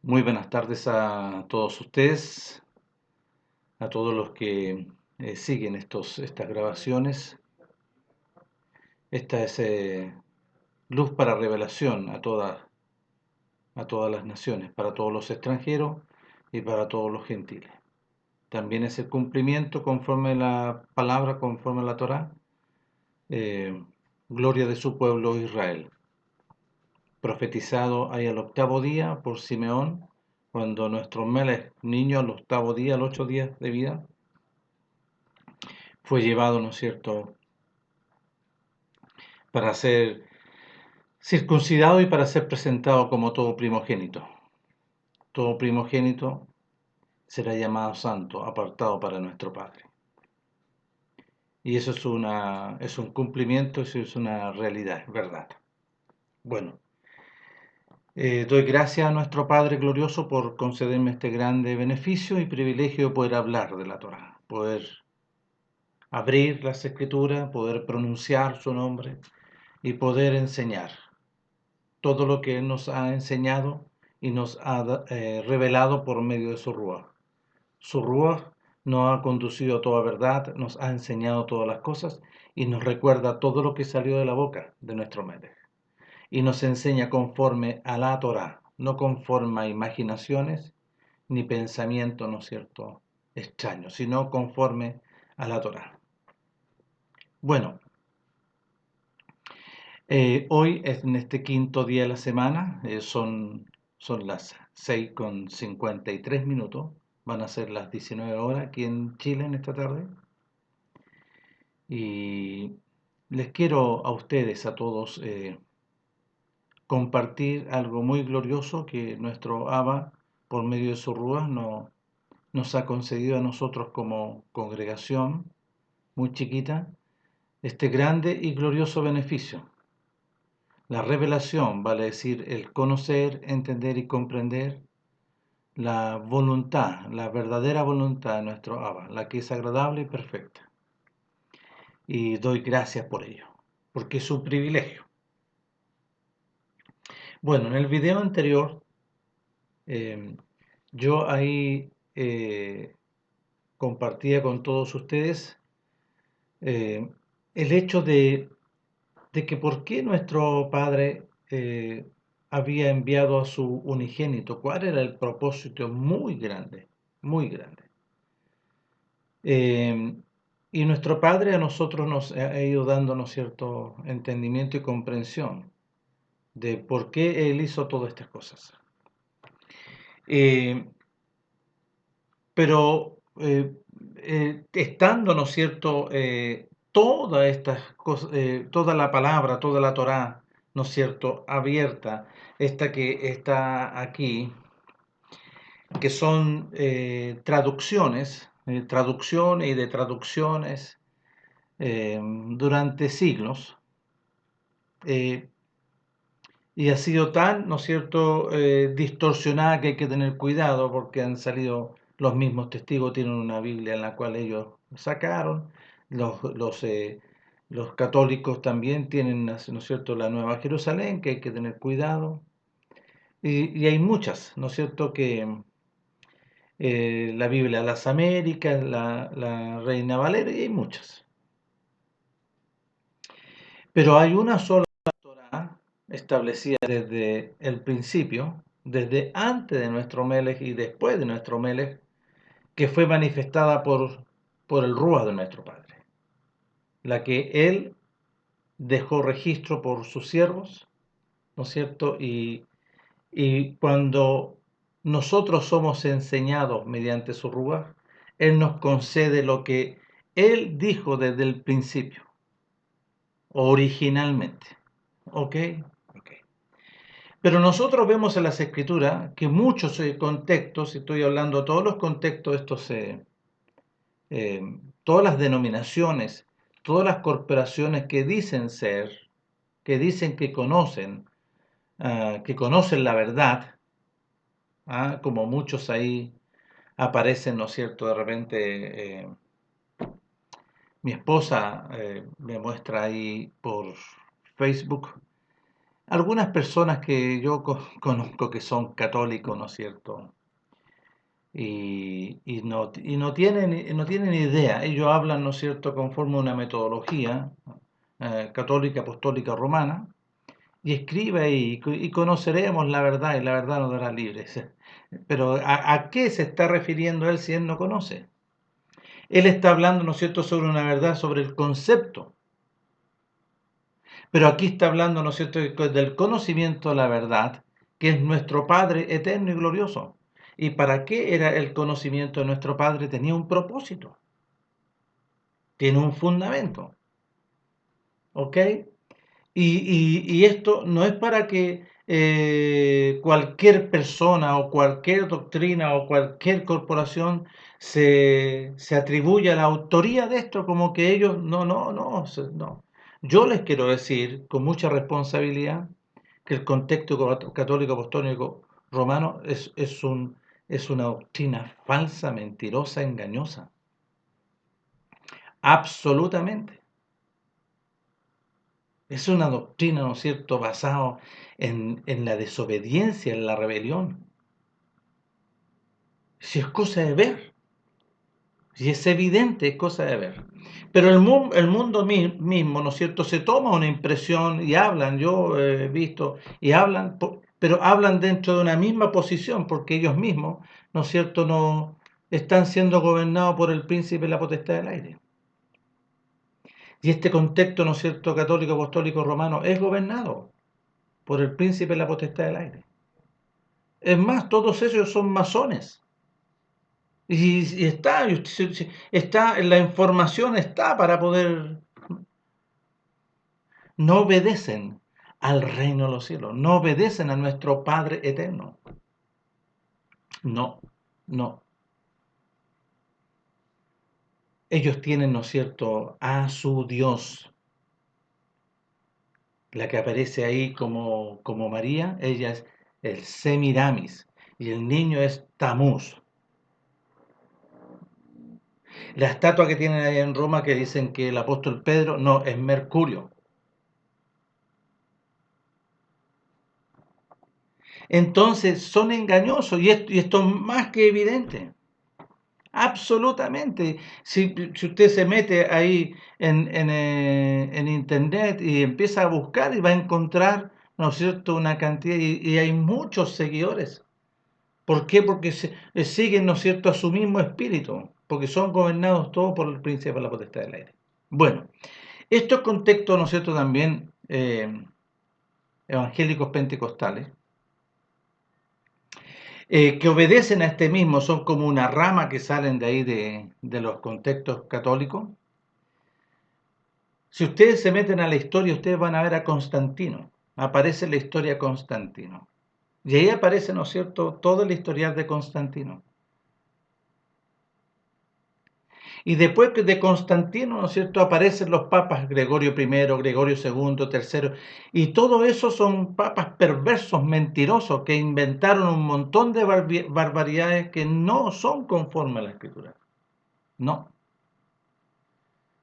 Muy buenas tardes a todos ustedes, a todos los que siguen estas grabaciones. Esta es luz para revelación a todas las naciones, para todos los extranjeros y para todos los gentiles. También es el cumplimiento conforme a la palabra, conforme a la Torá, gloria de su pueblo Israel. Profetizado ahí al octavo día por Simeón, cuando nuestro Melech, niño al octavo día, a los 8 días de vida, fue llevado, ¿no es cierto?, para ser circuncidado y para ser presentado como todo primogénito. Todo primogénito será llamado santo, apartado para nuestro Padre. Y eso es un cumplimiento, eso es una realidad, es verdad. Bueno, doy gracias a nuestro Padre glorioso por concederme este grande beneficio y privilegio de poder hablar de la Torá, poder abrir las Escrituras, poder pronunciar su nombre y poder enseñar todo lo que Él nos ha enseñado y nos ha revelado por medio de su Ruaj. Su Ruaj nos ha conducido a toda verdad, nos ha enseñado todas las cosas y nos recuerda todo lo que salió de la boca de nuestro Melech. Y nos enseña conforme a la Torá, no conforme a imaginaciones ni pensamientos, ¿no es cierto?, extraños, sino conforme a la Torá. Bueno, hoy, en este quinto día de la semana, son las 6:53, van a ser las 19 horas aquí en Chile en esta tarde. Y les quiero a ustedes, a todos, compartir algo muy glorioso que nuestro Abba, por medio de su Ruaj, nos ha concedido a nosotros como congregación muy chiquita, este grande y glorioso beneficio. La revelación, vale decir, el conocer, entender y comprender la voluntad, la verdadera voluntad de nuestro Abba, la que es agradable y perfecta. Y doy gracias por ello, porque es un privilegio. Bueno, en el video anterior, yo ahí compartía con todos ustedes eh, el hecho de que por qué nuestro Padre había enviado a su unigénito, cuál era el propósito muy grande, muy grande. Y nuestro Padre a nosotros nos ha ido dando, cierto entendimiento y comprensión de por qué Él hizo todas estas cosas. Eh, pero estando, ¿no es cierto?, todas estas cosas, toda la palabra, toda la Torá, ¿no es cierto?, abierta, esta que está aquí, que son traducciones y de traducciones durante siglos, eh, y ha sido tan, ¿no es cierto?, distorsionada que hay que tener cuidado porque han salido los mismos testigos, tienen una Biblia en la cual ellos sacaron, los católicos también tienen, ¿no es cierto?, la Nueva Jerusalén, que hay que tener cuidado, y hay muchas, ¿no es cierto?, que la Biblia de las Américas, la Reina Valera, y hay muchas. Pero hay una sola Torá establecida desde el principio, desde antes de nuestro Melech y después de nuestro Melech, que fue manifestada por el Ruaj de nuestro Padre, la que Él dejó registro por sus siervos, ¿no es cierto? Y cuando nosotros somos enseñados mediante su Ruaj, Él nos concede lo que Él dijo desde el principio, originalmente. ¿Ok? Ok. Pero nosotros vemos en las Escrituras que muchos contextos, y estoy hablando de todos los contextos, todas las denominaciones, todas las corporaciones que dicen ser, que dicen que conocen la verdad, como muchos ahí aparecen, ¿no es cierto? De repente mi esposa me muestra ahí por Facebook Algunas personas que yo conozco que son católicos, ¿no es cierto? Y no tienen idea. Ellos hablan, ¿no es cierto?, conforme a una metodología católica, apostólica, romana, y escribe ahí, y conoceremos la verdad, y la verdad nos dará libres. Pero ¿a qué se está refiriendo él si él no conoce? Él está hablando, ¿no es cierto?, sobre una verdad, sobre el concepto. Pero aquí está hablando, ¿no es cierto?, del conocimiento de la verdad, que es nuestro Padre eterno y glorioso. ¿Y para qué era el conocimiento de nuestro Padre? Tenía un propósito, tiene un fundamento, ¿ok? Y esto no es para que cualquier persona o cualquier doctrina o cualquier corporación se atribuya la autoría de esto como que ellos, no. Yo les quiero decir con mucha responsabilidad que el contexto católico apostólico romano es una doctrina falsa, mentirosa, engañosa. Absolutamente. Es una doctrina, ¿no es cierto?, basada en la desobediencia, en la rebelión. Si es cosa de ver, si es evidente, es cosa de ver. Pero el mundo mismo, ¿no es cierto?, se toma una impresión y hablan, yo he visto, y hablan, pero hablan dentro de una misma posición, porque ellos mismos, ¿no es cierto?, no están siendo gobernados por el príncipe de la potestad del aire. Y este contexto, ¿no es cierto?, católico, apostólico, romano, es gobernado por el príncipe de la potestad del aire. Es más, todos ellos son masones. Y está, la información está para poder. No obedecen al reino de los cielos, no obedecen a nuestro Padre eterno. No, no. Ellos tienen, ¿no es cierto?, a su Dios. La que aparece ahí como María, ella es el Semiramis y el niño es Tamuz. La estatua que tienen ahí en Roma que dicen que el apóstol Pedro, no, es Mercurio. Entonces son engañosos y esto es más que evidente. Absolutamente. Si usted se mete ahí en internet y empieza a buscar y va a encontrar, ¿no es cierto?, una cantidad y hay muchos seguidores. ¿Por qué? Porque siguen, ¿no es cierto?, a su mismo espíritu, porque son gobernados todos por el príncipe de la potestad del aire. Bueno, estos contextos, ¿no es cierto?, también evangélicos pentecostales, que obedecen a este mismo, son como una rama que salen de ahí de los contextos católicos. Si ustedes se meten a la historia, ustedes van a ver a Constantino. Aparece la historia Constantino. Y ahí aparece, ¿no es cierto?, todo el historial de Constantino. Y después de Constantino, ¿no es cierto?, aparecen los papas Gregorio I, Gregorio II, III, y todo eso son papas perversos, mentirosos, que inventaron un montón de barbaridades que no son conformes a la Escritura. No.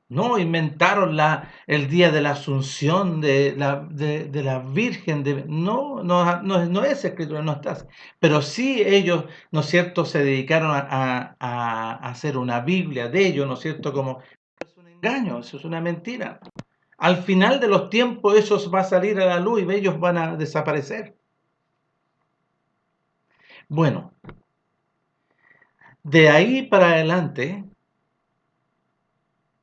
No, inventaron el día de la Asunción de la Virgen. No es escritura, no está. Pero sí ellos, ¿no es cierto?, se dedicaron a hacer una Biblia de ellos, ¿no es cierto?, como es un engaño, eso es una mentira. Al final de los tiempos eso va a salir a la luz y ellos van a desaparecer. Bueno, de ahí para adelante,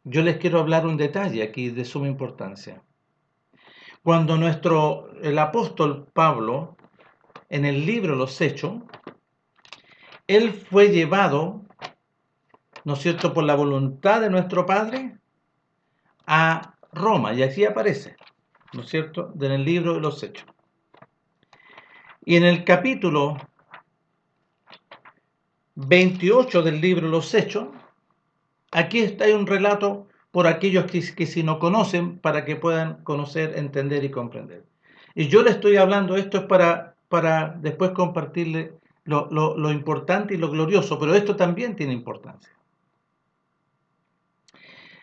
yo les quiero hablar un detalle aquí de suma importancia. Cuando el apóstol Pablo, en el libro Los Hechos, él fue llevado, ¿no es cierto?, por la voluntad de nuestro Padre a Roma, y aquí aparece, ¿no es cierto?, en el libro de Los Hechos. Y en el capítulo 28 del libro Los Hechos, aquí está un relato por aquellos que si no conocen, para que puedan conocer, entender y comprender. Y yo le estoy hablando, esto es para después compartirle lo importante y lo glorioso, pero esto también tiene importancia.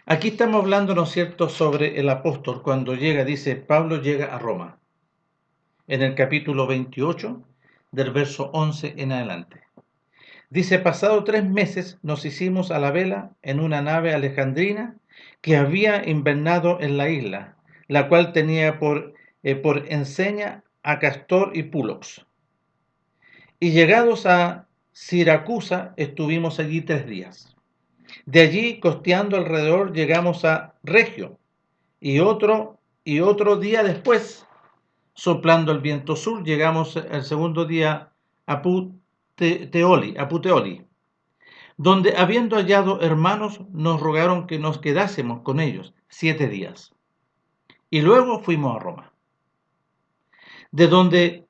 Aquí estamos hablando, ¿no es cierto?, sobre el apóstol cuando llega, dice, Pablo llega a Roma. en el capítulo 28, del verso 11 en adelante. Dice, pasado 3 meses nos hicimos a la vela en una nave alejandrina que había invernado en la isla, la cual tenía por enseña a Castor y Púlox. Y llegados a Siracusa estuvimos allí 3 días. De allí, costeando alrededor, llegamos a Regio, y otro día después, soplando el viento sur, llegamos el segundo día a Puteoli, donde habiendo hallado hermanos, nos rogaron que nos quedásemos con ellos 7 días. Y luego fuimos a Roma, de donde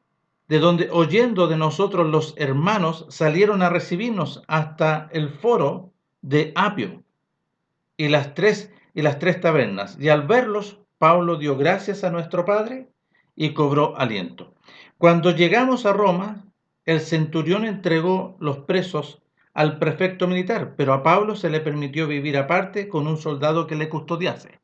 oyendo de nosotros los hermanos, salieron a recibirnos hasta el foro de Apio y las tres tabernas. Y al verlos, Pablo dio gracias a nuestro Padre y cobró aliento. Cuando llegamos a Roma, el centurión entregó los presos al prefecto militar, pero a Pablo se le permitió vivir aparte con un soldado que le custodiase.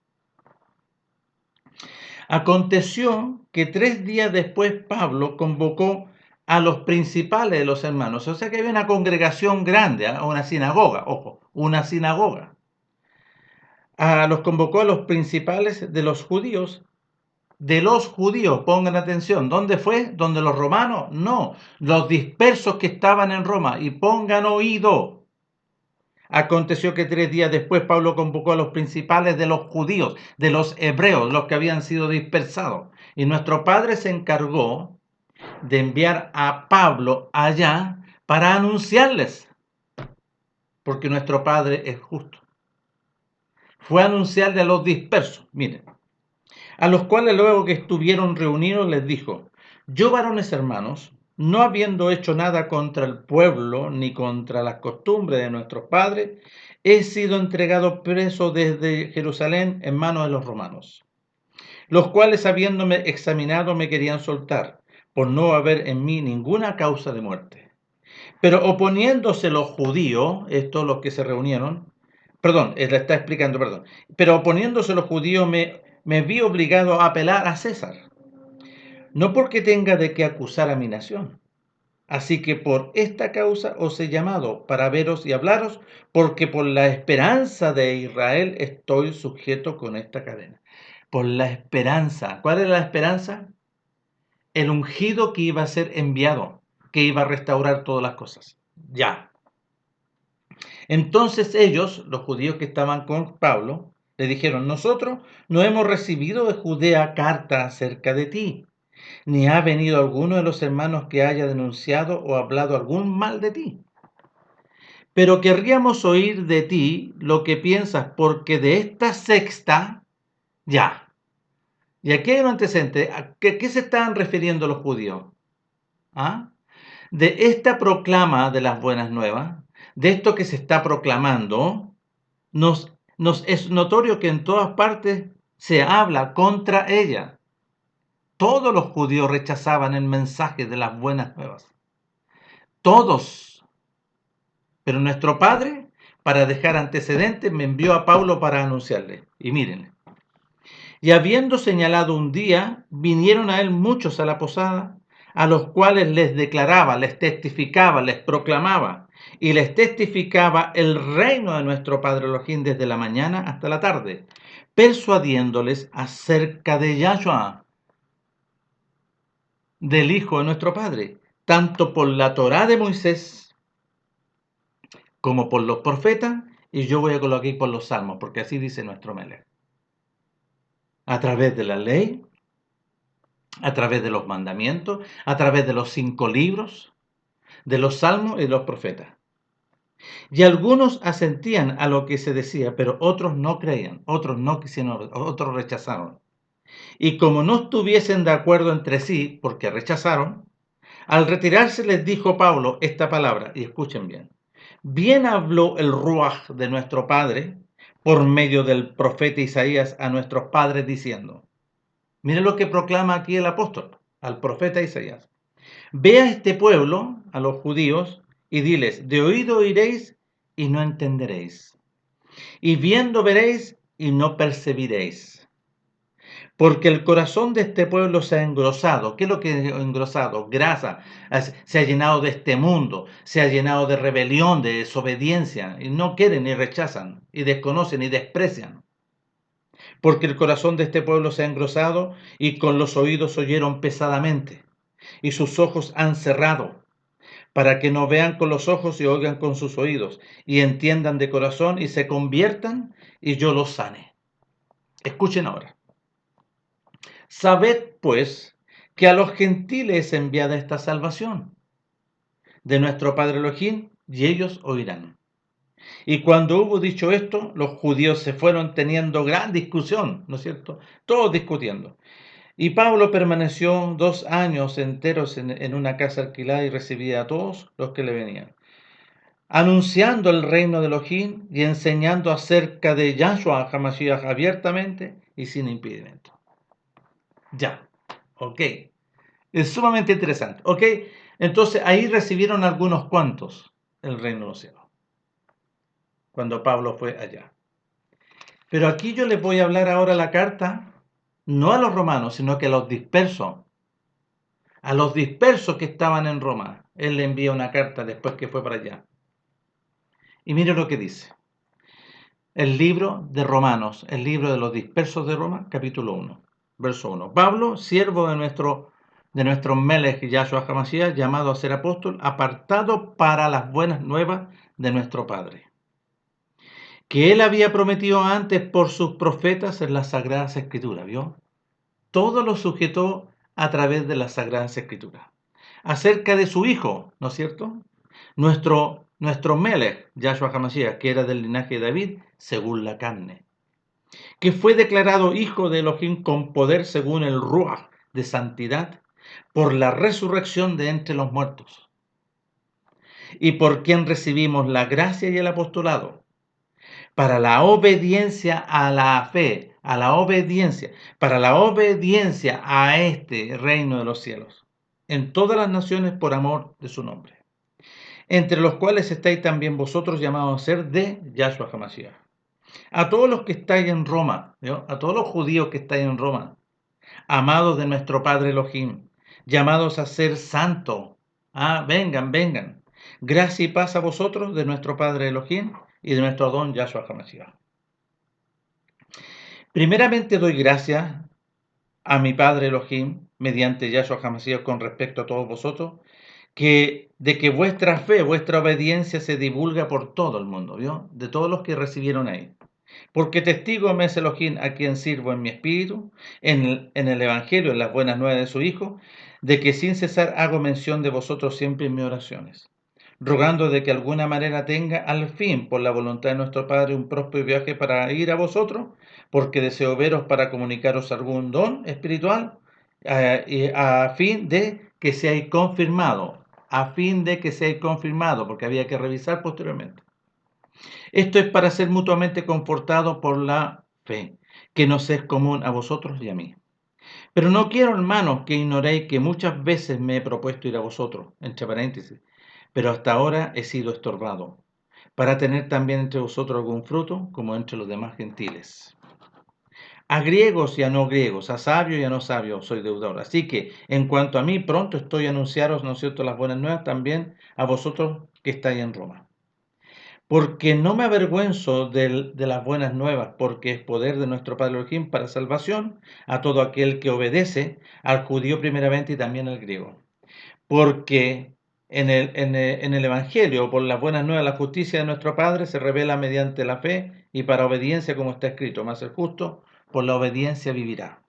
Aconteció que 3 días después Pablo convocó a los principales de los hermanos, o sea que había una congregación grande, una sinagoga, ojo, una sinagoga. Los convocó a los principales de los judíos, pongan atención, ¿dónde fue? ¿Donde los romanos? No, los dispersos que estaban en Roma, y pongan oído. Aconteció que 3 días después Pablo convocó a los principales de los judíos, de los hebreos, los que habían sido dispersados. Y nuestro Padre se encargó de enviar a Pablo allá para anunciarles, porque nuestro Padre es justo. Fue a anunciarle a los dispersos, miren, a los cuales luego que estuvieron reunidos les dijo, yo varones hermanos, no habiendo hecho nada contra el pueblo ni contra las costumbres de nuestros padres, he sido entregado preso desde Jerusalén en manos de los romanos, los cuales habiéndome examinado me querían soltar, por no haber en mí ninguna causa de muerte. Pero oponiéndose los judíos, estos los que se reunieron, le está explicando, pero oponiéndose los judíos me vi obligado a apelar a César, no porque tenga de qué acusar a mi nación. Así que por esta causa os he llamado para veros y hablaros, porque por la esperanza de Israel estoy sujeto con esta cadena. Por la esperanza. ¿Cuál es la esperanza? El ungido que iba a ser enviado, que iba a restaurar todas las cosas. Ya. Entonces ellos, los judíos que estaban con Pablo, le dijeron, nosotros no hemos recibido de Judea carta acerca de ti, ni ha venido alguno de los hermanos que haya denunciado o hablado algún mal de ti. Pero querríamos oír de ti lo que piensas, porque de esta sexta, ya. Y aquí hay un antecedente. ¿A qué se estaban refiriendo los judíos? ¿Ah? De esta proclama de las buenas nuevas, de esto que se está proclamando, nos es notorio que en todas partes se habla contra ella. Todos los judíos rechazaban el mensaje de las buenas nuevas. Todos. Pero nuestro Padre, para dejar antecedentes, me envió a Pablo para anunciarle. Y miren. Y habiendo señalado un día, vinieron a él muchos a la posada, a los cuales les declaraba, les testificaba, les proclamaba y les testificaba el reino de nuestro Padre Elohim desde la mañana hasta la tarde, persuadiéndoles acerca de Yahshua, del Hijo de nuestro Padre, tanto por la Torá de Moisés como por los profetas, y yo voy a colocar aquí por los salmos, porque así dice nuestro Melech. A través de la ley, a través de los mandamientos, a través de los 5 libros, de los salmos y de los profetas. Y algunos asentían a lo que se decía, pero otros no creían, otros no quisieron, otros rechazaron. Y como no estuviesen de acuerdo entre sí, porque rechazaron, al retirarse les dijo Pablo esta palabra, y escuchen bien. Bien habló el Ruaj de nuestro Padre por medio del profeta Isaías a nuestros padres diciendo, miren lo que proclama aquí el apóstol, al profeta Isaías. Ve a este pueblo, a los judíos, y diles, de oído oiréis y no entenderéis, y viendo veréis y no percibiréis. porque el corazón de este pueblo se ha engrosado. ¿Qué es lo que es engrosado? Grasa. Se ha llenado de este mundo, se ha llenado de rebelión, de desobediencia, y no quieren y rechazan, y desconocen y desprecian. Porque el corazón de este pueblo se ha engrosado y con los oídos oyeron pesadamente, y sus ojos han cerrado, para que no vean con los ojos y oigan con sus oídos, y entiendan de corazón y se conviertan, y yo los sane. Escuchen ahora. Sabed, pues, que a los gentiles es enviada esta salvación de nuestro Padre Elohim, y ellos oirán. Y cuando hubo dicho esto, los judíos se fueron teniendo gran discusión, ¿no es cierto? Todos discutiendo. Y Pablo permaneció 2 años enteros en una casa alquilada y recibía a todos los que le venían, anunciando el reino de Elohim y enseñando acerca de Yahshua HaMashiach abiertamente y sin impedimento. Ya, ok. Es sumamente interesante, ok. Entonces ahí recibieron algunos cuantos el reino de los cielos, cuando Pablo fue allá. Pero aquí yo les voy a hablar ahora la carta, no a los romanos, sino que a los dispersos que estaban en Roma. Él le envía una carta después que fue para allá. Y mire lo que dice. El libro de Romanos, el libro de los dispersos de Roma, capítulo 1, verso 1. Pablo, siervo de nuestro Melech Yahshua HaMashiach, llamado a ser apóstol, apartado para las buenas nuevas de nuestro Padre, que él había prometido antes por sus profetas en las Sagradas Escrituras, ¿vio? Todo lo sujetó a través de las Sagradas Escrituras. Acerca de su Hijo, ¿no es cierto? Nuestro Melech, Yahshua HaMashiach, que era del linaje de David, según la carne, que fue declarado Hijo de Elohim con poder según el Ruach de santidad, por la resurrección de entre los muertos, y por quien recibimos la gracia y el apostolado, para la obediencia a la fe, para la obediencia a este reino de los cielos, en todas las naciones por amor de su nombre, entre los cuales estáis también vosotros llamados a ser de Yahshua HaMashiach. A todos los que estáis en Roma, ¿no? A todos los judíos que estáis en Roma, amados de nuestro Padre Elohim, llamados a ser santos. Vengan, vengan. Gracia y paz a vosotros de nuestro Padre Elohim y de nuestro Adón Yahshua HaMashiach. Primeramente doy gracias a mi Padre Elohim, mediante Yahshua HaMashiach, con respecto a todos vosotros, de que vuestra fe, vuestra obediencia se divulga por todo el mundo, ¿vio? De todos los que recibieron ahí. Porque testigo me es Elohim, a quien sirvo en mi espíritu, en el Evangelio, en las buenas nuevas de su Hijo, de que sin cesar hago mención de vosotros siempre en mis oraciones, rogando de que de alguna manera tenga al fin, por la voluntad de nuestro Padre, un próspero viaje para ir a vosotros, porque deseo veros para comunicaros algún don espiritual, y a fin de que seáis confirmados, porque había que revisar posteriormente. Esto es para ser mutuamente confortados por la fe, que nos es común a vosotros y a mí. Pero no quiero, hermanos, que ignoréis que muchas veces me he propuesto ir a vosotros, entre paréntesis, pero hasta ahora he sido estorbado, para tener también entre vosotros algún fruto, como entre los demás gentiles. A griegos y a no griegos, a sabios y a no sabios soy deudor. Así que, en cuanto a mí, pronto estoy a anunciaros, ¿no es cierto?, las buenas nuevas también a vosotros que estáis en Roma. Porque no me avergüenzo de las buenas nuevas, porque es poder de nuestro Padre Elohim para salvación a todo aquel que obedece, al judío primeramente y también al griego. Porque en el Evangelio, por las buenas nuevas, la justicia de nuestro Padre se revela mediante la fe y para obediencia, como está escrito, mas el justo por la obediencia vivirá.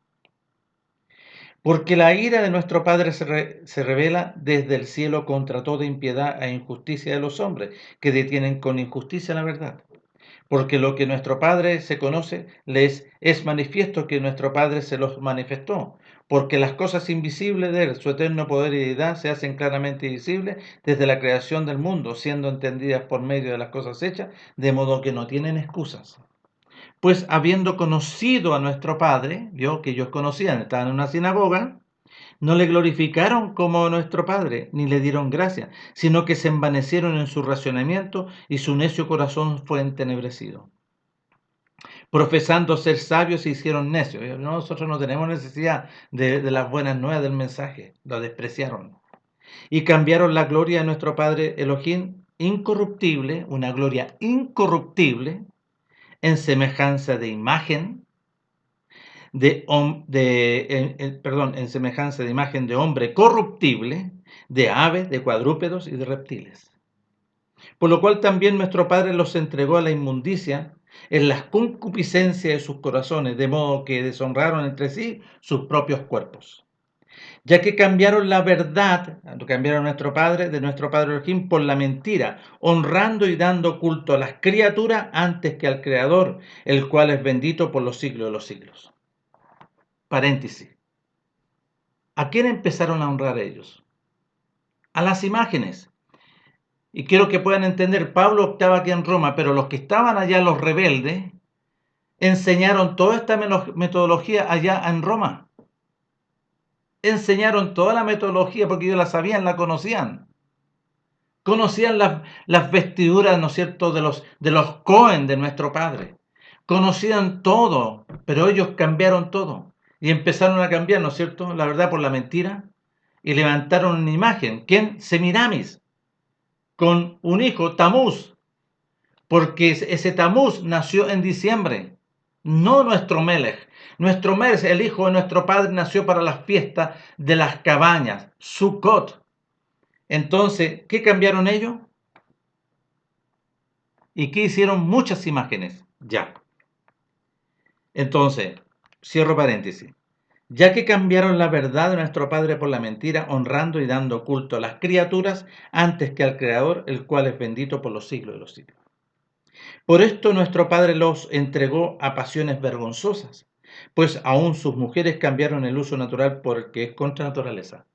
Porque la ira de nuestro Padre se revela desde el cielo contra toda impiedad e injusticia de los hombres, que detienen con injusticia la verdad. Porque lo que nuestro Padre se conoce, les es manifiesto que nuestro Padre se los manifestó. Porque las cosas invisibles de Él, su eterno poder y deidad, se hacen claramente visibles desde la creación del mundo, siendo entendidas por medio de las cosas hechas, de modo que no tienen excusas. Pues habiendo conocido a nuestro Padre, vio que ellos conocían, estaban en una sinagoga, no le glorificaron como nuestro Padre, ni le dieron gracia, sino que se envanecieron en su racionamiento y su necio corazón fue entenebrecido. Profesando ser sabios se hicieron necios. Nosotros no tenemos necesidad de las buenas nuevas del mensaje. Lo despreciaron. Y cambiaron la gloria de nuestro Padre Elohim incorruptible, una gloria incorruptible, en semejanza de imagen en semejanza de imagen de hombre corruptible, de aves, de cuadrúpedos y de reptiles. Por lo cual también nuestro Padre los entregó a la inmundicia en las concupiscencias de sus corazones, de modo que deshonraron entre sí sus propios cuerpos. Ya que cambiaron la verdad, cambiaron nuestro Padre, de nuestro Padre Elohim, por la mentira, honrando y dando culto a las criaturas antes que al Creador, el cual es bendito por los siglos de los siglos. Paréntesis. ¿A quién empezaron a honrar ellos? A las imágenes. Y quiero que puedan entender, Pablo estaba aquí en Roma, pero los que estaban allá, los rebeldes, enseñaron toda esta metodología allá en Roma. Enseñaron toda la metodología porque ellos la sabían, la conocían. Conocían las vestiduras, ¿no es cierto?, de los Cohen de nuestro Padre. Conocían todo, pero ellos cambiaron todo. Y empezaron a cambiar, ¿no es cierto?, la verdad por la mentira. Y levantaron una imagen. ¿Quién? Semiramis. Con un hijo, Tamuz. Porque ese Tamuz nació en diciembre. No nuestro Melech. Nuestro Melech, el hijo de nuestro Padre, nació para las fiestas de las cabañas. Sukkot. Entonces, ¿qué cambiaron ellos? ¿Y qué hicieron? Muchas imágenes. Ya. Entonces, cierro paréntesis. Ya que cambiaron la verdad de nuestro Padre por la mentira, honrando y dando culto a las criaturas antes que al Creador, el cual es bendito por los siglos de los siglos. Por esto nuestro Padre los entregó a pasiones vergonzosas, pues aún sus mujeres cambiaron el uso natural por el que es contra naturaleza.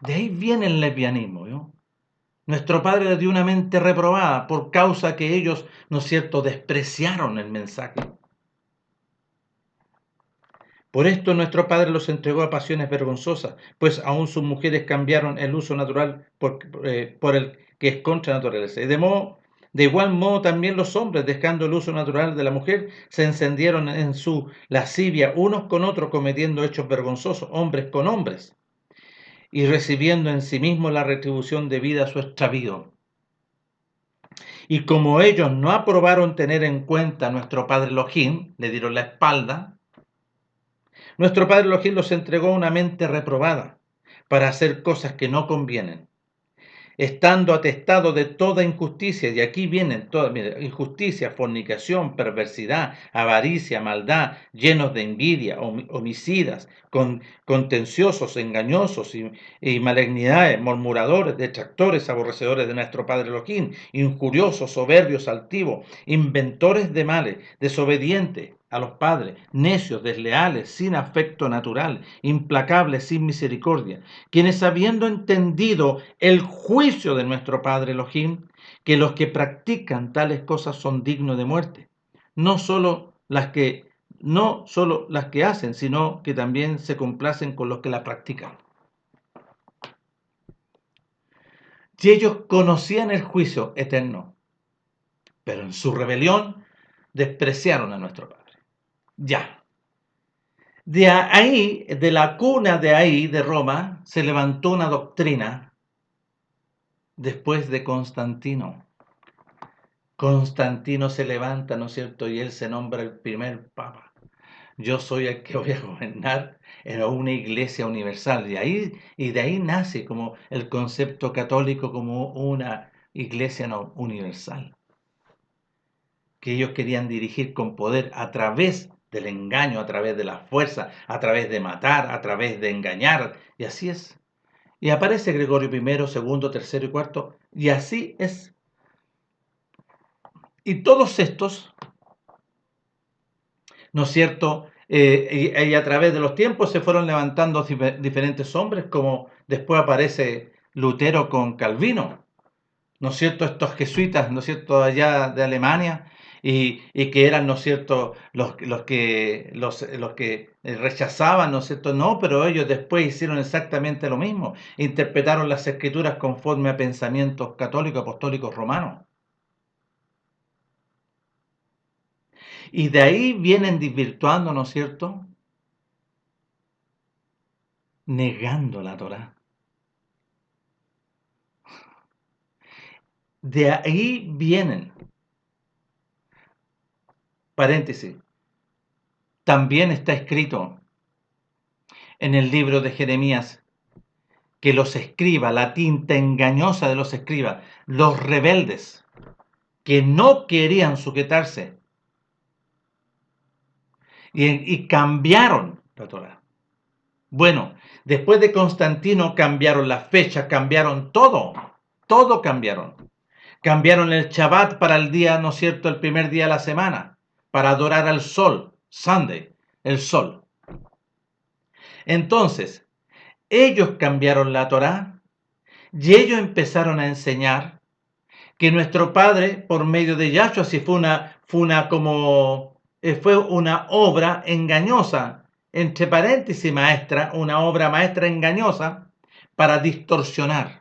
De ahí viene el lesbianismo, ¿no? Nuestro Padre les dio una mente reprobada por causa que ellos, ¿no es cierto?, despreciaron el mensaje. Por esto nuestro Padre los entregó a pasiones vergonzosas, pues aún sus mujeres cambiaron el uso natural por el que es contra naturaleza. Y de igual modo también los hombres, dejando el uso natural de la mujer, se encendieron en su lascivia unos con otros, cometiendo hechos vergonzosos, hombres con hombres, y recibiendo en sí mismos la retribución debida a su extravío. Y como ellos no aprobaron tener en cuenta a nuestro Padre Elohim, le dieron la espalda, nuestro Padre Elohim los entregó a una mente reprobada para hacer cosas que no convienen, estando atestado de toda injusticia, y aquí vienen todas, mira, injusticia, fornicación, perversidad, avaricia, maldad, llenos de envidia, homicidas, contenciosos, engañosos y malignidades, murmuradores, detractores, aborrecedores de nuestro Padre Elohim, injuriosos, soberbios, altivos, inventores de males, desobedientes a los padres, necios, desleales, sin afecto natural, implacables, sin misericordia, quienes habiendo entendido el juicio de nuestro Padre Elohim, que los que practican tales cosas son dignos de muerte, no solo las que hacen, sino que también se complacen con los que la practican. Y ellos conocían el juicio eterno, pero en su rebelión despreciaron a nuestro Padre. Ya. De ahí, de la cuna de ahí, de Roma, se levantó una doctrina después de Constantino. Constantino se levanta, ¿no es cierto? Y él se nombra el primer papa. Yo soy el que voy a gobernar en una iglesia universal. Y de ahí nace como el concepto católico como una iglesia no, universal. Que ellos querían dirigir con poder a través del engaño, a través de la fuerza, a través de matar, a través de engañar. Y así es. Y aparece Gregorio I, segundo, tercero y cuarto. Y así es. Y todos estos, ¿no es cierto? Y a través de los tiempos se fueron levantando diferentes hombres, como después aparece Lutero con Calvino, ¿no es cierto? Estos jesuitas, ¿no es cierto?, allá de Alemania, y que eran, ¿no es cierto?, los que rechazaban, ¿no es cierto? No, pero ellos después hicieron exactamente lo mismo, interpretaron las escrituras conforme a pensamientos católicos, apostólicos, romanos. Y de ahí vienen desvirtuando, ¿no es cierto? Negando la Torá. De ahí vienen, paréntesis, también está escrito en el libro de Jeremías que los escribas, la tinta engañosa de los escribas, los rebeldes que no querían sujetarse y cambiaron la Torá. Bueno, después de Constantino cambiaron las fechas, cambiaron todo cambiaron. Cambiaron el Shabbat para el día, ¿no es cierto?, el primer día de la semana, para adorar al sol, Sunday, el sol. Entonces, ellos cambiaron la Torá y ellos empezaron a enseñar que nuestro Padre, por medio de Yahshua, si fue una obra engañosa, entre paréntesis maestra, una obra maestra engañosa para distorsionar.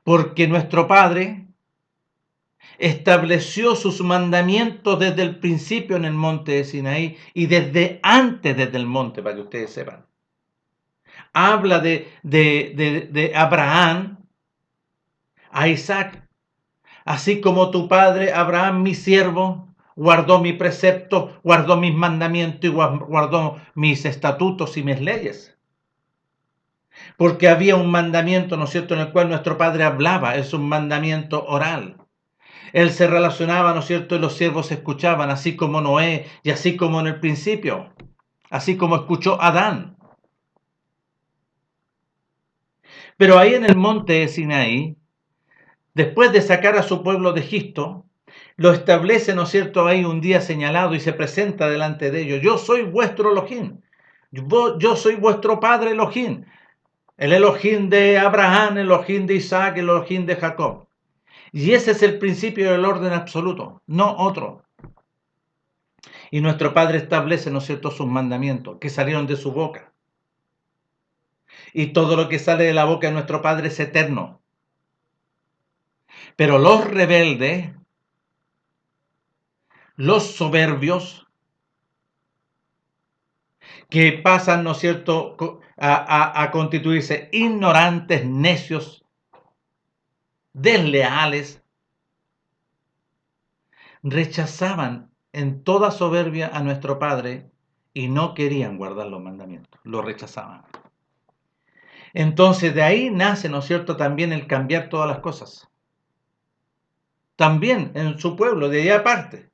Porque nuestro Padre estableció sus mandamientos desde el principio en el monte de Sinaí y desde antes desde el monte, para que ustedes sepan. Habla de Abraham a Isaac, así como tu padre Abraham, mi siervo, guardó mi precepto, guardó mis mandamientos y guardó mis estatutos y mis leyes. Porque había un mandamiento, ¿no es cierto?, en el cual nuestro padre hablaba, es un mandamiento oral. Él se relacionaba, ¿no es cierto?, y los siervos escuchaban, así como Noé y así como en el principio, así como escuchó Adán. Pero ahí en el monte de Sinaí, después de sacar a su pueblo de Egipto, lo establece, ¿no es cierto?, ahí un día señalado y se presenta delante de ellos. Yo soy vuestro Elohim, yo soy vuestro padre Elohim, el Elohim de Abraham, el Elohim de Isaac, el Elohim de Jacob. Y ese es el principio del orden absoluto, no otro. Y nuestro Padre establece, ¿no es cierto?, sus mandamientos que salieron de su boca. Y todo lo que sale de la boca de nuestro Padre es eterno. Pero los rebeldes, los soberbios, que pasan, ¿no es cierto?, a constituirse ignorantes, necios, desleales, rechazaban en toda soberbia a nuestro Padre y no querían guardar los mandamientos, lo rechazaban. Entonces de ahí nace, ¿no es cierto?, también el cambiar todas las cosas. También en su pueblo, de ahí aparte.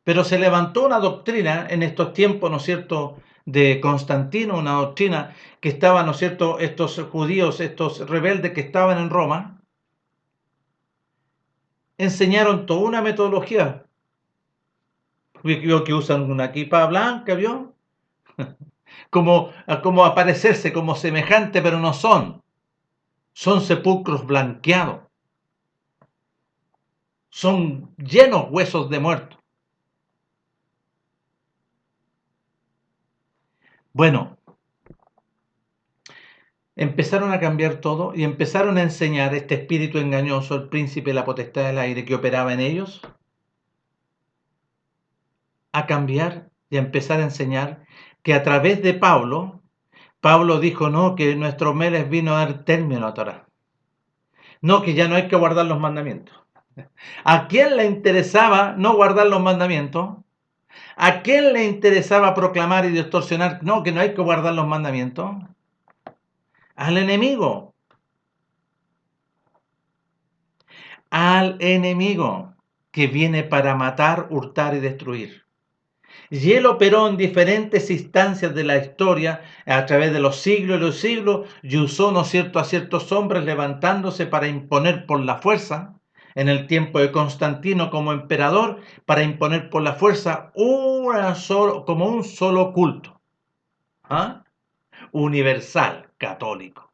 Pero se levantó una doctrina en estos tiempos, ¿no es cierto?, de Constantino, una doctrina que estaba, ¿no es cierto?, estos judíos, estos rebeldes que estaban en Roma, enseñaron toda una metodología. Vio que usan una equipa blanca, ¿vio? Como aparecerse como semejante, pero no son. Son sepulcros blanqueados. Son llenos huesos de muertos. Bueno, empezaron a cambiar todo y empezaron a enseñar este espíritu engañoso, el príncipe de la potestad del aire que operaba en ellos, a cambiar y a empezar a enseñar que a través de Pablo dijo, no, que nuestro Meles vino a dar término a la Torá. No, que ya no hay que guardar los mandamientos. ¿A quién le interesaba no guardar los mandamientos? ¿A quién le interesaba proclamar y distorsionar? No, que no hay que guardar los mandamientos. Al enemigo. Al enemigo que viene para matar, hurtar y destruir. Y él operó en diferentes instancias de la historia a través de los siglos y usó, ¿no es cierto?, a ciertos hombres levantándose para imponer por la fuerza, en el tiempo de Constantino como emperador, para imponer por la fuerza como un solo culto, ¿ah?, universal, católico.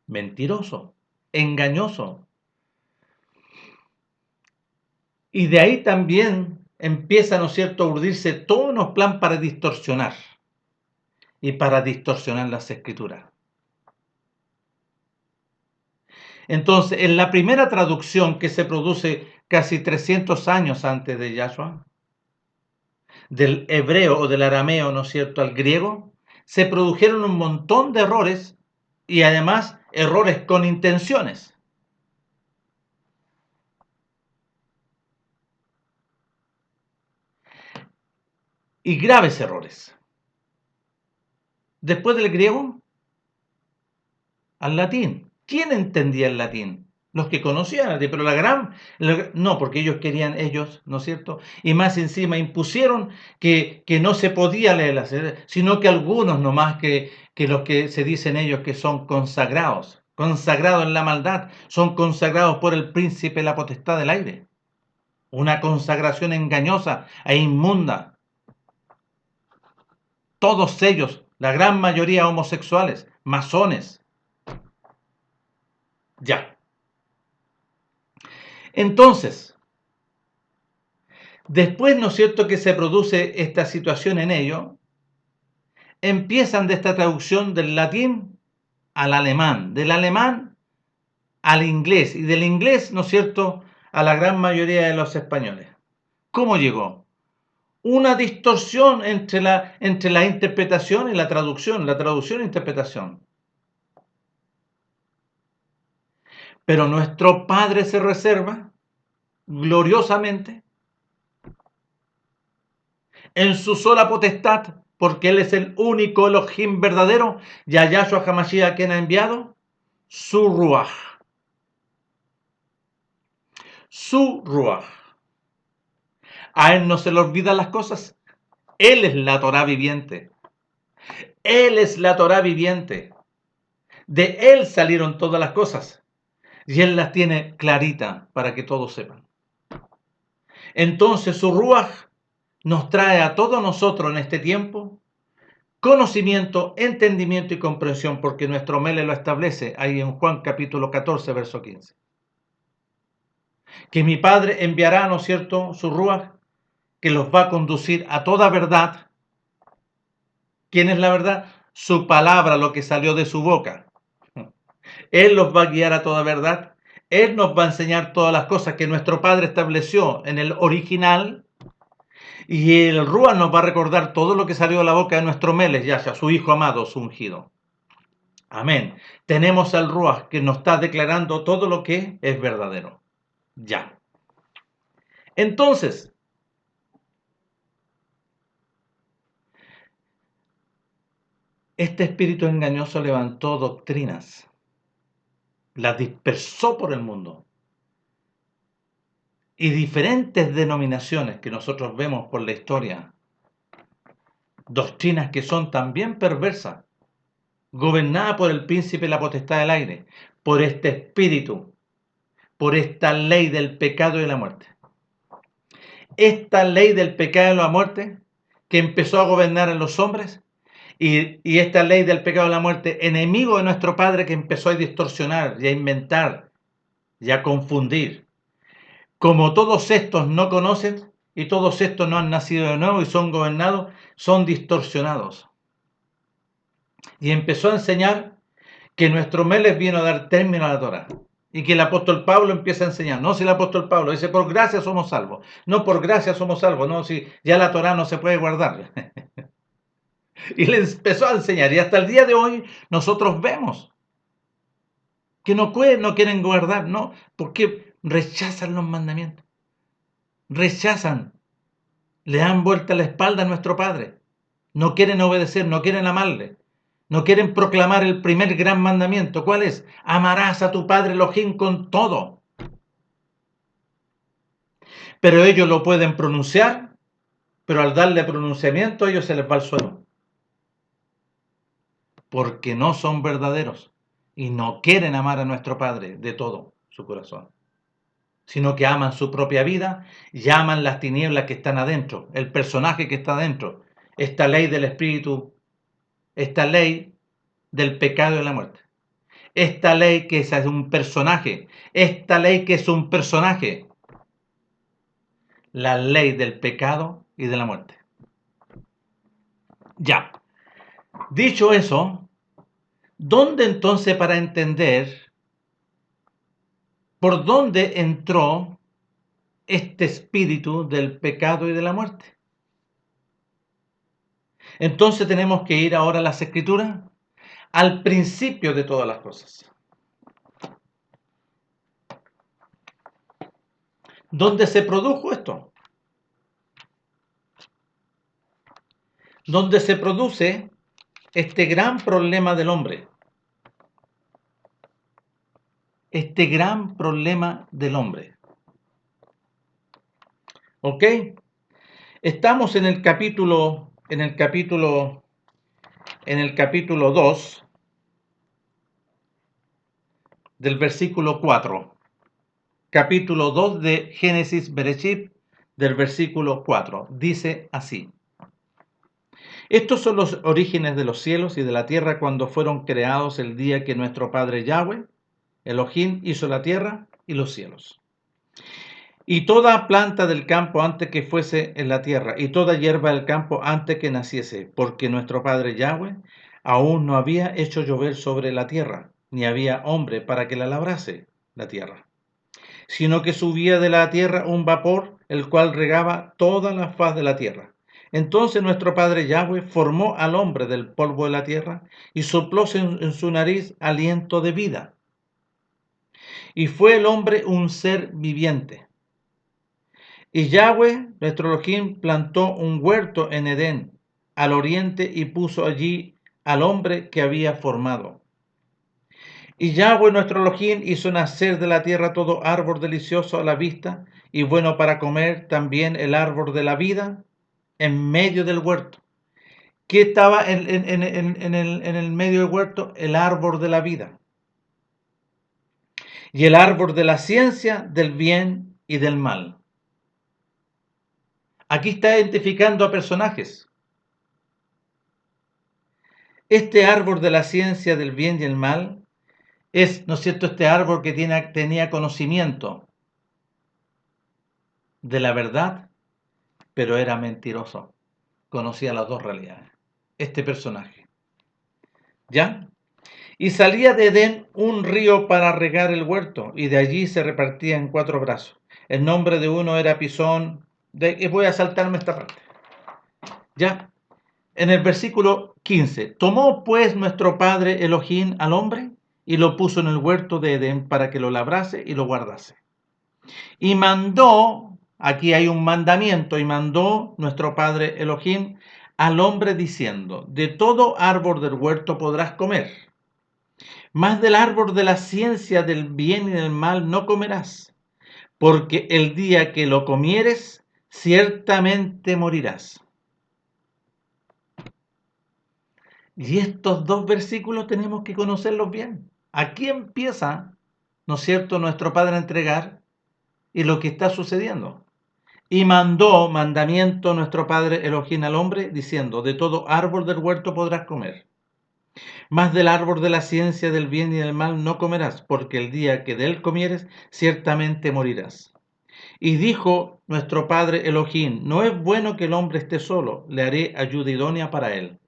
Mentiroso, engañoso. Y de ahí también empieza, ¿no es cierto?, a urdirse todo unos plan para distorsionar y para distorsionar las escrituras. Entonces, en la primera traducción que se produce casi 300 años antes de Yahshua, del hebreo o del arameo, ¿no es cierto?, al griego, se produjeron un montón de errores y además errores con intenciones. Y graves errores. Después del griego, al latín. ¿Quién entendía el latín? Los que conocían el latín, pero no, porque ellos querían, ¿no es cierto? Y más encima impusieron que no se podía leer, sino que algunos nomás que los que se dicen ellos que son consagrados en la maldad, son consagrados por el príncipe la potestad del aire. Una consagración engañosa e inmunda. Todos ellos, la gran mayoría homosexuales, masones. Ya. Entonces, después, ¿no es cierto?, que se produce esta situación en ello, empiezan de esta traducción del latín al alemán, del alemán al inglés y del inglés, ¿no es cierto?, a la gran mayoría de los españoles. ¿Cómo llegó? Una distorsión entre la interpretación y la traducción e interpretación. Pero nuestro Padre se reserva gloriosamente en su sola potestad, porque Él es el único Elohim verdadero, y a Yahshua HaMashiach quien ha enviado, su Ruach. Su Ruach. A Él no se le olvidan las cosas. Él es la Torah viviente. Él es la Torah viviente. De Él salieron todas las cosas. Y Él las tiene clarita para que todos sepan. Entonces su Ruach nos trae a todos nosotros en este tiempo conocimiento, entendimiento y comprensión, porque nuestro Mele lo establece ahí en Juan capítulo 14, verso 15. Que mi Padre enviará, ¿no es cierto?, su Ruach, que los va a conducir a toda verdad. ¿Quién es la verdad? Su palabra, lo que salió de su boca. Él los va a guiar a toda verdad. Él nos va a enseñar todas las cosas que nuestro Padre estableció en el original. Y el Ruach nos va a recordar todo lo que salió de la boca de nuestro Melech, Yahshua, su Hijo amado, su ungido. Amén. Tenemos al Ruach que nos está declarando todo lo que es verdadero. Ya. Entonces, este espíritu engañoso levantó doctrinas, las dispersó por el mundo. Y diferentes denominaciones que nosotros vemos por la historia, doctrinas que son también perversas, gobernadas por el príncipe de la potestad del aire, por este espíritu, por esta ley del pecado y de la muerte. Esta ley del pecado y la muerte que empezó a gobernar en los hombres y esta ley del pecado y la muerte, enemigo de nuestro Padre, que empezó a distorsionar y a inventar y a confundir. Como todos estos no conocen y todos estos no han nacido de nuevo y son gobernados, son distorsionados. Y empezó a enseñar que nuestro Melech vino a dar término a la Torah. Y que el apóstol Pablo empieza a enseñar. No, si el apóstol Pablo dice, por gracia somos salvos. No, por gracia somos salvos. No, si ya la Torah no se puede guardar. Y le empezó a enseñar. Y hasta el día de hoy nosotros vemos que no quieren guardar. No, porque rechazan los mandamientos. Rechazan. Le dan vuelta la espalda a nuestro Padre. No quieren obedecer, no quieren amarle. No quieren proclamar el primer gran mandamiento. ¿Cuál es? Amarás a tu Padre Elohim con todo. Pero ellos lo pueden pronunciar, pero al darle pronunciamiento a ellos se les va al suelo. Porque no son verdaderos y no quieren amar a nuestro Padre de todo su corazón, sino que aman su propia vida y aman las tinieblas que están adentro, el personaje que está adentro, esta ley del espíritu, esta ley del pecado y de la muerte. Esta ley que es un personaje, esta ley que es un personaje, la ley del pecado y de la muerte. Ya, dicho eso, ¿dónde entonces para entender ¿Por dónde entró este espíritu del pecado y de la muerte? Entonces tenemos que ir ahora a las Escrituras, al principio de todas las cosas. ¿Dónde se produjo esto? ¿Dónde se produce este gran problema del hombre? Este gran problema del hombre. ¿Ok? Estamos en el capítulo 2 del versículo 4. Capítulo 2 de Génesis Bereshit, del versículo 4. Dice así: Estos son los orígenes de los cielos y de la tierra cuando fueron creados el día que nuestro Padre Yahweh, Elohim, hizo la tierra y los cielos. Y toda planta del campo antes que fuese en la tierra, y toda hierba del campo antes que naciese, porque nuestro Padre Yahweh aún no había hecho llover sobre la tierra, ni había hombre para que la labrase la tierra, sino que subía de la tierra un vapor, el cual regaba toda la faz de la tierra. Entonces nuestro Padre Yahweh formó al hombre del polvo de la tierra, y sopló en su nariz aliento de vida. Y fue el hombre un ser viviente. Y Yahweh, nuestro Elohim, plantó un huerto en Edén, al oriente, y puso allí al hombre que había formado. Y Yahweh, nuestro Elohim, hizo nacer de la tierra todo árbol delicioso a la vista y bueno para comer, también el árbol de la vida en medio del huerto. ¿Qué estaba en el medio del huerto? El árbol de la vida. Y el árbol de la ciencia del bien y del mal. Aquí está identificando a personajes. Este árbol de la ciencia del bien y el mal es, ¿no es cierto?, este árbol que tenía conocimiento de la verdad, pero era mentiroso. Conocía las dos realidades. Este personaje. ¿Ya? Y salía de Edén un río para regar el huerto, y de allí se repartía en 4 brazos. El nombre de uno era Pisón. Voy a saltarme esta parte. ¿Ya? En el versículo 15, tomó pues nuestro Padre Elohim al hombre y lo puso en el huerto de Edén para que lo labrase y lo guardase. Y mandó, aquí hay un mandamiento, y mandó nuestro Padre Elohim al hombre diciendo: de todo árbol del huerto podrás comer, mas del árbol de la ciencia del bien y del mal no comerás, porque el día que lo comieres, ciertamente morirás. Y estos 2 versículos tenemos que conocerlos bien. Aquí empieza, ¿no es cierto?, nuestro Padre a entregar y lo que está sucediendo. Y mandó mandamiento nuestro Padre Elohim al hombre, diciendo: de todo árbol del huerto podrás comer, mas del árbol de la ciencia del bien y del mal no comerás, porque el día que de él comieres, ciertamente morirás. Y dijo nuestro Padre Elohim: no es bueno que el hombre esté solo, le haré ayuda idónea para él.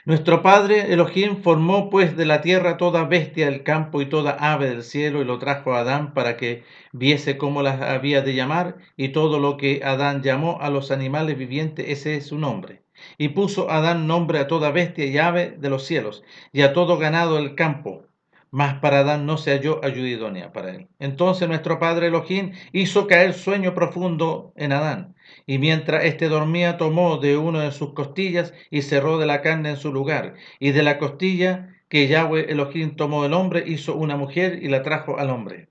Nuestro Padre Elohim formó pues de la tierra toda bestia del campo y toda ave del cielo, y lo trajo a Adán para que viese cómo las había de llamar, y todo lo que Adán llamó a los animales vivientes, ese es su nombre. Y puso Adán nombre a toda bestia y ave de los cielos, y a todo ganado del campo. Mas para Adán no se halló ayuda idónea para él. Entonces nuestro Padre Elohim hizo caer sueño profundo en Adán, y mientras éste dormía, tomó de una de sus costillas y cerró de la carne en su lugar. Y de la costilla que Yahweh Elohim tomó del hombre, hizo una mujer y la trajo al hombre.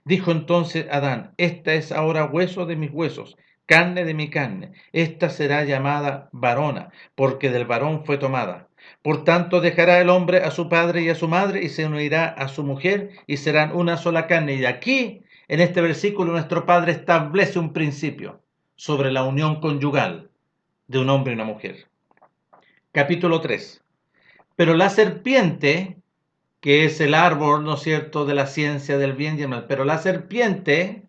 Dijo entonces Adán: esta es ahora hueso de mis huesos, carne de mi carne. Esta será llamada varona, porque del varón fue tomada. Por tanto, dejará el hombre a su padre y a su madre, y se unirá a su mujer, y serán una sola carne. Y aquí, en este versículo, nuestro Padre establece un principio sobre la unión conyugal de un hombre y una mujer. Capítulo 3. Pero la serpiente, que es el árbol, ¿no es cierto?, de la ciencia del bien y el mal, pero la serpiente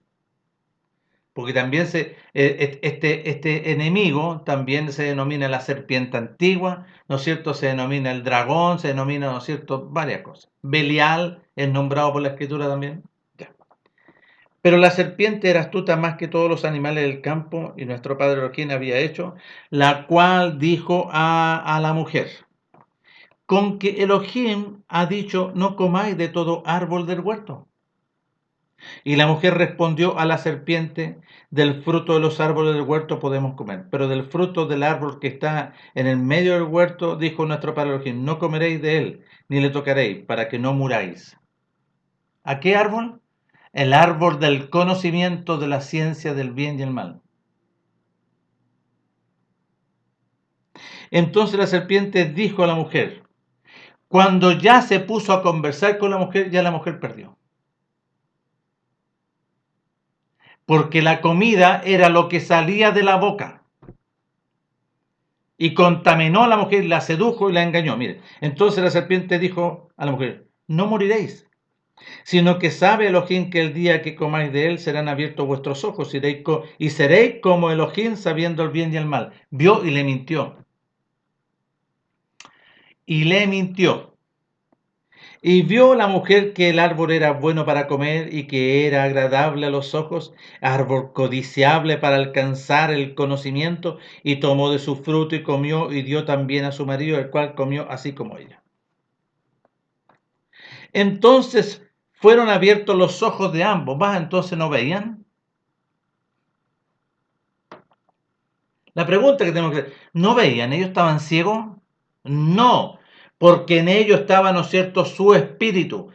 porque también este enemigo también se denomina la serpiente antigua, ¿no es cierto? Se denomina el dragón, se denomina, ¿no es cierto?, varias cosas. Belial es nombrado por la escritura también. Ya. Pero la serpiente era astuta más que todos los animales del campo, y nuestro padre Elohim había hecho, la cual dijo a la mujer: con que Elohim ha dicho, no comáis de todo árbol del huerto. Y la mujer respondió a la serpiente: del fruto de los árboles del huerto podemos comer, pero del fruto del árbol que está en el medio del huerto, dijo nuestro padre Elohim, no comeréis de él, ni le tocaréis, para que no muráis. ¿A qué árbol? El árbol del conocimiento de la ciencia del bien y el mal. Entonces la serpiente dijo a la mujer, cuando ya se puso a conversar con la mujer, ya la mujer perdió. Porque la comida era lo que salía de la boca. Y contaminó a la mujer, la sedujo y la engañó. Mire, entonces la serpiente dijo a la mujer, no moriréis, sino que sabe Elohim que el día que comáis de él serán abiertos vuestros ojos y seréis como Elohim sabiendo el bien y el mal. Vio y le mintió. Y le mintió. Y vio la mujer que el árbol era bueno para comer y que era agradable a los ojos, árbol codiciable para alcanzar el conocimiento, y tomó de su fruto y comió y dio también a su marido, el cual comió así como ella. Entonces fueron abiertos los ojos de ambos. ¿Vas? Entonces no veían. La pregunta que tenemos que hacer, ¿no veían? ¿Ellos estaban ciegos? No, porque en ellos estaba, ¿no es cierto?, su espíritu,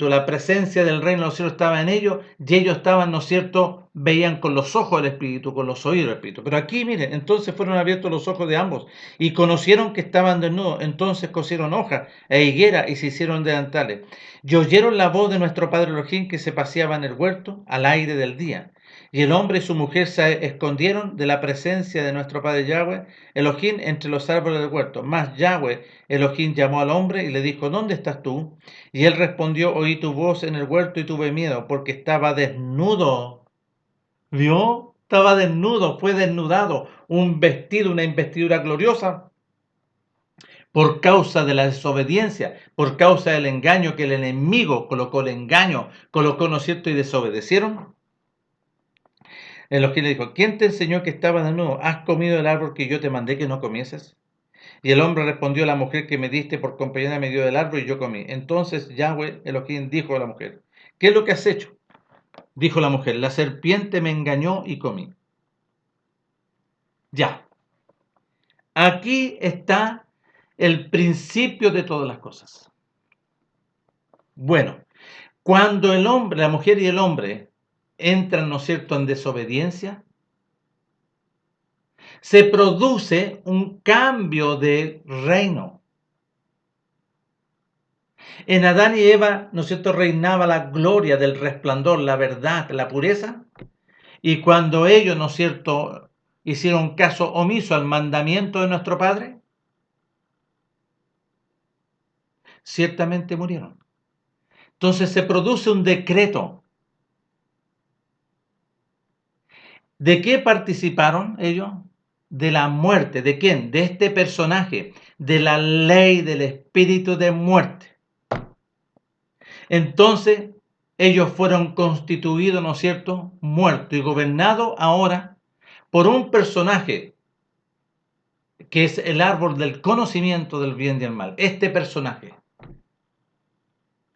la presencia del reino de los cielos estaba en ellos, y ellos estaban, ¿no es cierto?, veían con los ojos del espíritu, con los oídos del espíritu. Pero aquí, miren, entonces fueron abiertos los ojos de ambos, y conocieron que estaban desnudos, entonces cosieron hojas e higuera, y se hicieron delantales, y oyeron la voz de nuestro padre Elohim que se paseaba en el huerto al aire del día. Y el hombre y su mujer se escondieron de la presencia de nuestro padre Yahweh, Elohim, entre los árboles del huerto. Mas Yahweh, Elohim, llamó al hombre y le dijo, ¿dónde estás tú? Y él respondió, oí tu voz en el huerto y tuve miedo, porque estaba desnudo. ¿Vio? Estaba desnudo, fue desnudado, un vestido, una investidura gloriosa, por causa de la desobediencia, por causa del engaño que el enemigo colocó, el engaño colocó, ¿no es cierto?, y desobedecieron. Elohim le dijo, ¿quién te enseñó que estabas desnudo? ¿Has comido del árbol que yo te mandé que no comieses? Y el hombre respondió, la mujer que me diste por compañera me dio del árbol y yo comí. Entonces Yahweh Elohim dijo a la mujer, ¿qué es lo que has hecho? Dijo la mujer, la serpiente me engañó y comí. Ya, aquí está el principio de todas las cosas. Bueno, cuando el hombre, la mujer y el hombre entran, ¿no es cierto?, en desobediencia, se produce un cambio de reino. En Adán y Eva, ¿no es cierto?, reinaba la gloria del resplandor, la verdad, la pureza. Y cuando ellos, ¿no es cierto?, hicieron caso omiso al mandamiento de nuestro Padre, ciertamente murieron. Entonces se produce un decreto. ¿De qué participaron ellos? De la muerte. ¿De quién? De este personaje, de la ley del espíritu de muerte. Entonces ellos fueron constituidos, ¿no es cierto?, muertos y gobernados ahora por un personaje que es el árbol del conocimiento del bien y el mal. Este personaje,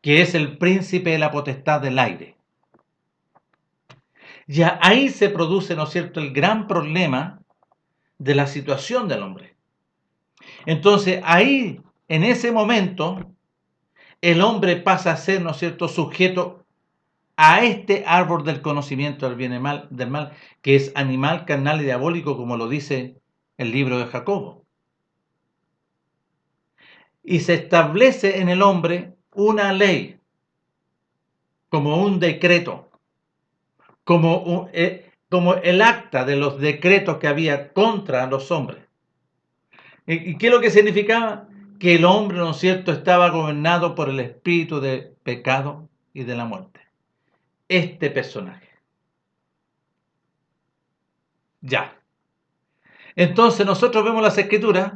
que es el príncipe de la potestad del aire. Ya ahí se produce, ¿no es cierto?, el gran problema de la situación del hombre. Entonces ahí, en ese momento, el hombre pasa a ser, ¿no es cierto?, sujeto a este árbol del conocimiento del bien y del mal, que es animal, carnal y diabólico, como lo dice el libro de Jacobo. Y se establece en el hombre una ley, como un decreto, como el acta de los decretos que había contra los hombres. ¿Y qué es lo que significaba? Que el hombre, ¿no es cierto?, estaba gobernado por el espíritu de pecado y de la muerte. Este personaje. Ya. Entonces nosotros vemos las Escrituras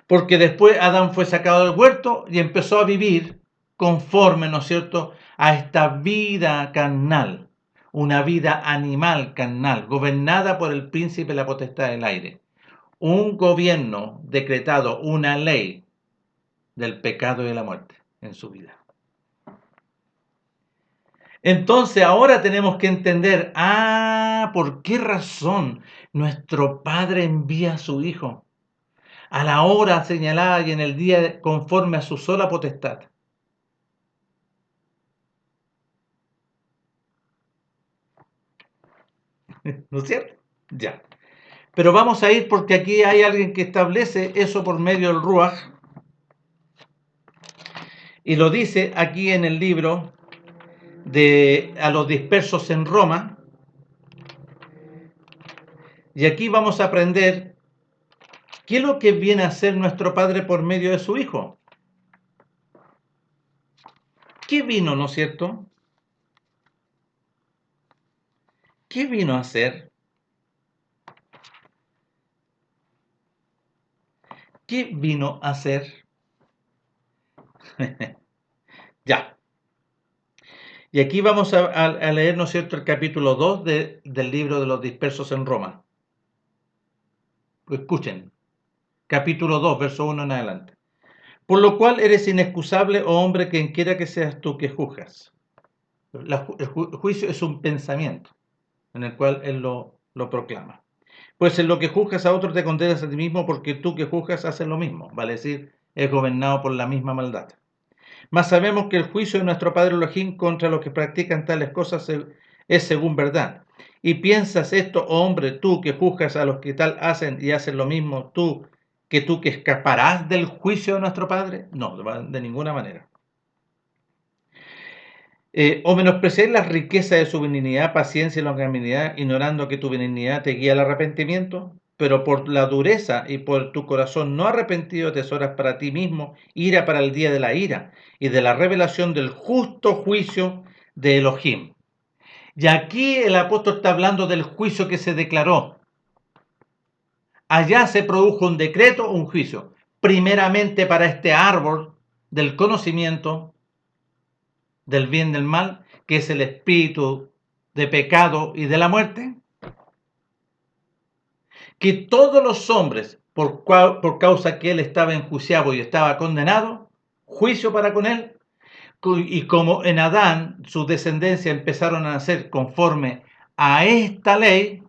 porque después Adán fue sacado del huerto y empezó a vivir conforme, ¿no es cierto?, a esta vida carnal, una vida animal carnal, gobernada por el príncipe de la potestad del aire. Un gobierno decretado, una ley del pecado y de la muerte en su vida. Entonces ahora tenemos que entender, ¿por qué razón nuestro Padre envía a su Hijo a la hora señalada y en el día conforme a su sola potestad? ¿No es cierto? Ya. Pero vamos a ir porque aquí hay alguien que establece eso por medio del Ruach y lo dice aquí en el libro de A los dispersos en Roma. Y aquí vamos a aprender qué es lo que viene a hacer nuestro Padre por medio de su Hijo. ¿Qué vino, no es cierto? ¿Qué vino a hacer? ¿Qué vino a hacer? Ya. Y aquí vamos a leer, ¿no es cierto?, el capítulo 2 del libro de los dispersos en Roma. Escuchen. Capítulo 2, verso 1 en adelante. Por lo cual eres inexcusable, oh hombre, quien quiera que seas tú que juzgas. El juicio es un pensamiento en el cual él lo proclama. Pues en lo que juzgas a otros te condenas a ti mismo, porque tú que juzgas haces lo mismo, vale decir, es gobernado por la misma maldad. Mas sabemos que el juicio de nuestro Padre Elohim contra los que practican tales cosas es según verdad. Y piensas esto, oh hombre, tú que juzgas a los que tal hacen y hacen lo mismo, tú que escaparás del juicio de nuestro Padre. No, de ninguna manera. O menospreciáis la riqueza de su benignidad, paciencia y longanimidad, ignorando que tu benignidad te guía al arrepentimiento, pero por la dureza y por tu corazón no arrepentido tesoras para ti mismo ira para el día de la ira y de la revelación del justo juicio de Elohim. Y aquí el apóstol está hablando del juicio que se declaró. Allá se produjo un decreto, un juicio, primeramente para este árbol del conocimiento del bien y del mal, que es el espíritu de pecado y de la muerte, que todos los hombres, por causa que él estaba enjuiciado y estaba condenado, juicio para con él, y como en Adán su descendencia empezaron a nacer conforme a esta ley,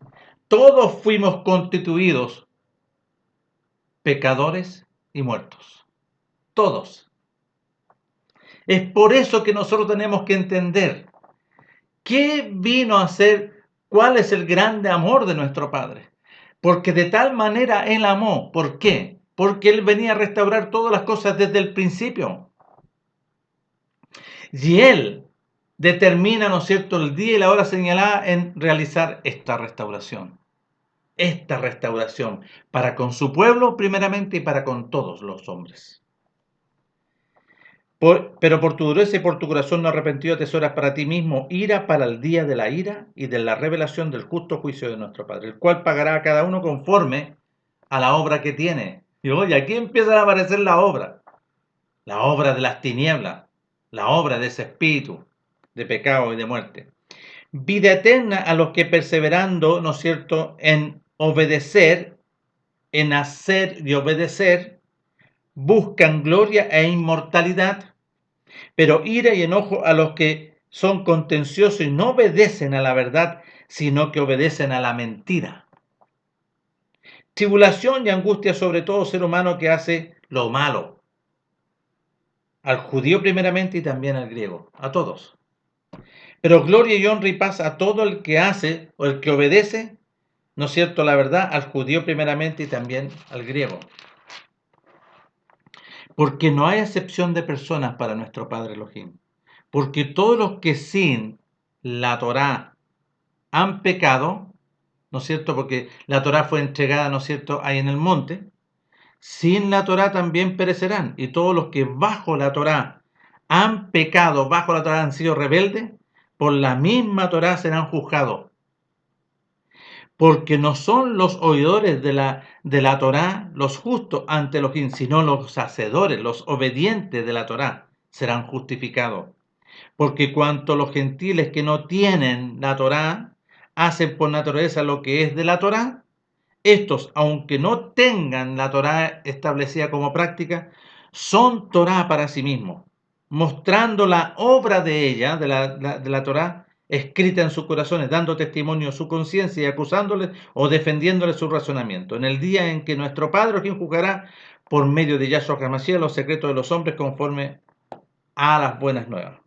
todos fuimos constituidos pecadores y muertos. Todos. Es por eso que nosotros tenemos que entender qué vino a ser, cuál es el grande amor de nuestro Padre. Porque de tal manera Él amó. ¿Por qué? Porque Él venía a restaurar todas las cosas desde el principio. Y Él determina, ¿no es cierto?, el día y la hora señalada en realizar esta restauración. Esta restauración para con su pueblo primeramente y para con todos los hombres. Pero por tu dureza y por tu corazón no arrepentido atesoras para ti mismo ira para el día de la ira y de la revelación del justo juicio de nuestro Padre, el cual pagará a cada uno conforme a la obra que tiene. Y oye, aquí empieza a aparecer la obra de las tinieblas, la obra de ese espíritu de pecado y de muerte. Vida eterna a los que perseverando, ¿no es cierto?, en obedecer, en hacer y obedecer, buscan gloria e inmortalidad. Pero ira y enojo a los que son contenciosos y no obedecen a la verdad, sino que obedecen a la mentira. Tribulación y angustia sobre todo ser humano que hace lo malo. Al judío primeramente y también al griego, a todos. Pero gloria y honra y paz a todo el que hace o el que obedece, ¿no es cierto?, la verdad, al judío primeramente y también al griego. Porque no hay acepción de personas para nuestro Padre Elohim. Porque todos los que sin la Torá han pecado, ¿no es cierto? Porque la Torá fue entregada, ¿no es cierto?, ahí en el monte. Sin la Torá también perecerán. Y todos los que bajo la Torá han pecado, bajo la Torá han sido rebeldes, por la misma Torá serán juzgados. porque no son los oidores de la Torá los justos ante Elohim, sino los hacedores, los obedientes de la Torá serán justificados. Porque cuanto los gentiles que no tienen la Torá hacen por naturaleza lo que es de la Torá, estos, aunque no tengan la Torá establecida como práctica, son Torá para sí mismos, mostrando la obra de ella, de la Torá, escrita en sus corazones, dando testimonio a su conciencia y acusándoles o defendiéndoles su razonamiento. En el día en que nuestro Padre, quien juzgará por medio de Yahshua HaMashiach los secretos de los hombres conforme a las buenas nuevas.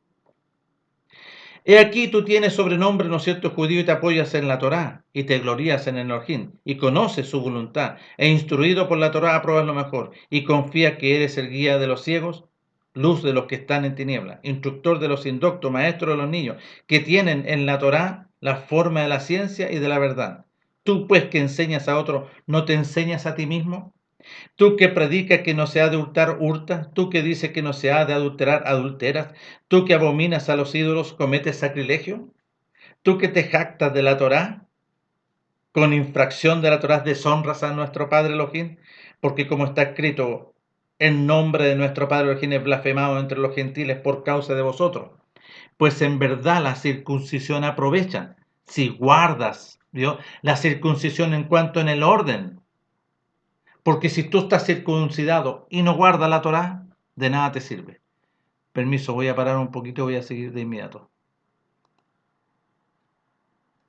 He aquí tú tienes sobrenombre, ¿no es cierto?, judío, y te apoyas en la Torá, y te glorías en el Elohim, y conoces su voluntad, e instruido por la Torá apruebas lo mejor, y confías que eres el guía de los ciegos, luz de los que están en tinieblas, instructor de los indoctos, maestro de los niños, que tienen en la Torá la forma de la ciencia y de la verdad. Tú, pues, que enseñas a otro, ¿no te enseñas a ti mismo? Tú que predicas que no se ha de hurtar, hurtas. Tú que dices que no se ha de adulterar, adulteras. Tú que abominas a los ídolos, cometes sacrilegio. Tú que te jactas de la Torá, con infracción de la Torá deshonras a nuestro Padre Elohim, porque como está escrito, el nombre de nuestro Padre Elohim es blasfemado entre los gentiles por causa de vosotros. Pues en verdad la circuncisión aprovecha si guardas, ¿vio?, la circuncisión en cuanto en el orden. Porque si tú estás circuncidado y no guardas la Torá, de nada te sirve. Permiso, voy a parar un poquito y voy a seguir de inmediato.